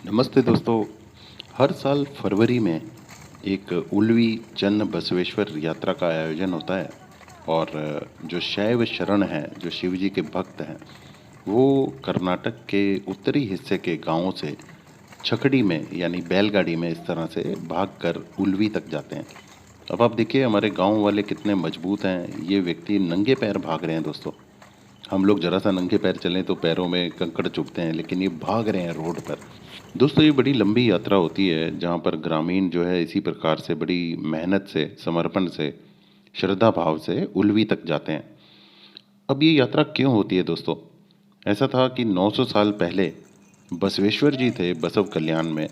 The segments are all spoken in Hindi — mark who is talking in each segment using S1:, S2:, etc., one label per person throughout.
S1: नमस्ते दोस्तों। हर साल फरवरी में एक उल्वी चन्न बसवेश्वर यात्रा का आयोजन होता है। और जो शैव शरण हैं, जो शिव जी के भक्त हैं, वो कर्नाटक के उत्तरी हिस्से के गांवों से छकड़ी में यानी बैलगाड़ी में इस तरह से भागकर उल्वी तक जाते हैं। अब आप देखिए हमारे गांव वाले कितने मजबूत हैं। ये व्यक्ति नंगे पैर भाग रहे हैं दोस्तों। हम लोग जरा सा नंगे पैर चलें तो पैरों में कंकड़ चुभते हैं, लेकिन ये भाग रहे हैं रोड पर। दोस्तों ये बड़ी लंबी यात्रा होती है जहाँ पर ग्रामीण जो है इसी प्रकार से बड़ी मेहनत से, समर्पण से, श्रद्धा भाव से उल्वी तक जाते हैं। अब ये यात्रा क्यों होती है दोस्तों? ऐसा था कि 900 साल पहले बसवेश्वर जी थे बसव कल्याण में।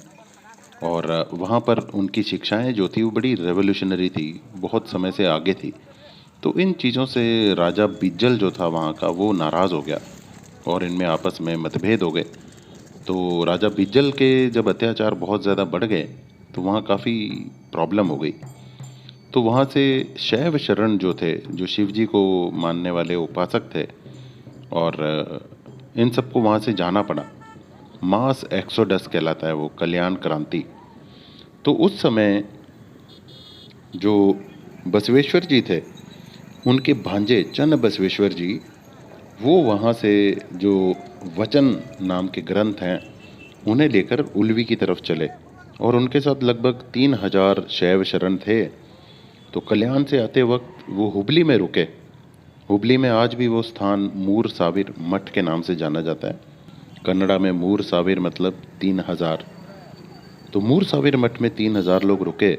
S1: और वहाँ पर उनकी शिक्षाएं जो थी वो बड़ी रेवोल्यूशनरी थी, बहुत समय से आगे थी। तो इन चीज़ों से राजा बिज्जल जो था वहाँ का वो नाराज़ हो गया और इनमें आपस में मतभेद हो गए। तो राजा बिज्जल के जब अत्याचार बहुत ज़्यादा बढ़ गए तो वहाँ काफ़ी प्रॉब्लम हो गई। तो वहाँ से शैव शरण जो थे, जो शिव जी को मानने वाले उपासक थे, और इन सबको वहाँ से जाना पड़ा। मास एक्सोडस कहलाता है वो, कल्याण क्रांति। तो उस समय जो बसवेश्वर जी थे, उनके भांजे चन्न बसवेश्वर जी, वो वहाँ से जो वचन नाम के ग्रंथ हैं उन्हें लेकर उल्वी की तरफ चले। और उनके साथ लगभग 3000 शैव शरण थे। तो कल्याण से आते वक्त वो हुबली में रुके। हुबली में आज भी वो स्थान मूर साविर मठ के नाम से जाना जाता है। कन्नड़ा में मूर साविर मतलब 3000। तो मूर साविर मठ में 3000 लोग रुके।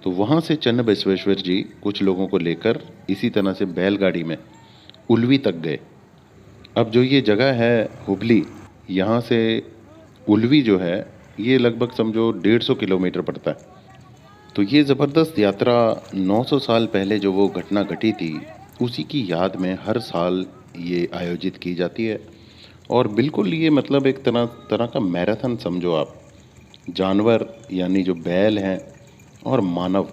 S1: तो वहाँ से चन्न बसवेश्वर जी कुछ लोगों को लेकर इसी तरह से बैलगाड़ी में उल्वी तक गए। अब जो ये जगह है हुबली, यहाँ से उल्वी जो है ये लगभग समझो 150 किलोमीटर पड़ता है। तो ये ज़बरदस्त यात्रा 900 साल पहले जो वो घटना घटी थी उसी की याद में हर साल ये आयोजित की जाती है। और बिल्कुल ये मतलब एक तरह तरह का मैराथन समझो आप। जानवर यानी जो बैल हैं और मानव,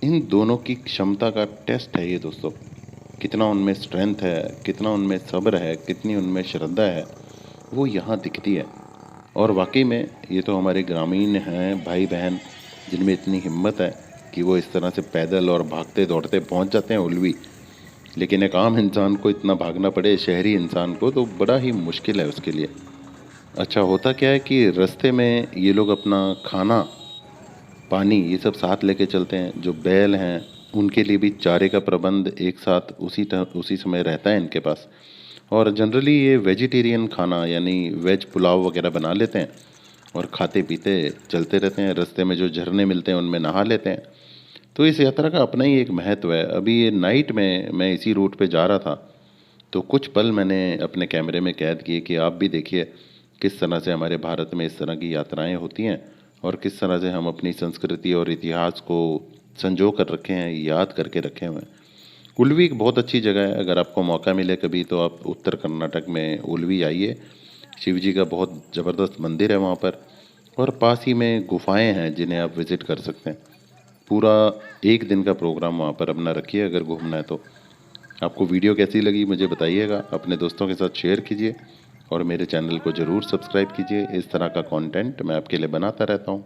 S1: इन दोनों की क्षमता का टेस्ट है ये दोस्तों। कितना उनमें स्ट्रेंथ है, कितना उनमें सब्र है, कितनी उनमें श्रद्धा है, वो यहाँ दिखती है। और वाकई में ये तो हमारे ग्रामीण हैं भाई बहन जिनमें इतनी हिम्मत है कि वो इस तरह से पैदल और भागते दौड़ते पहुंच जाते हैं उल्वी। लेकिन एक आम इंसान को इतना भागना पड़े, शहरी इंसान को, तो बड़ा ही मुश्किल है उसके लिए। अच्छा होता क्या है कि रास्ते में ये लोग अपना खाना, पानी, ये सब साथ लेके चलते हैं। जो बैल हैं उनके लिए भी चारे का प्रबंध एक साथ उसी समय रहता है इनके पास। और जनरली ये वेजिटेरियन खाना यानी वेज पुलाव वगैरह बना लेते हैं और खाते पीते चलते रहते हैं। रास्ते में जो झरने मिलते हैं उनमें नहा लेते हैं। तो इस यात्रा का अपना ही एक महत्व है। अभी ये नाइट में मैं इसी रूट पे जा रहा था, तो कुछ पल मैंने अपने कैमरे में कैद किए कि आप भी देखिए किस तरह से हमारे भारत में इस तरह की यात्राएं होती हैं और किस तरह से हम अपनी संस्कृति और इतिहास को संजो कर रखे हैं, याद करके रखे हुए हैं। उल्वी एक बहुत अच्छी जगह है। अगर आपको मौका मिले कभी तो आप उत्तर कर्नाटक में उल्वी आइए। शिव जी का बहुत ज़बरदस्त मंदिर है वहाँ पर। और पास ही में गुफाएं हैं जिन्हें आप विज़िट कर सकते हैं। पूरा एक दिन का प्रोग्राम वहाँ पर अपना रखिए अगर घूमना है तो। आपको वीडियो कैसी लगी मुझे बताइएगा, अपने दोस्तों के साथ शेयर कीजिए और मेरे चैनल को ज़रूर सब्सक्राइब कीजिए। इस तरह का कंटेंट मैं आपके लिए बनाता रहता हूँ।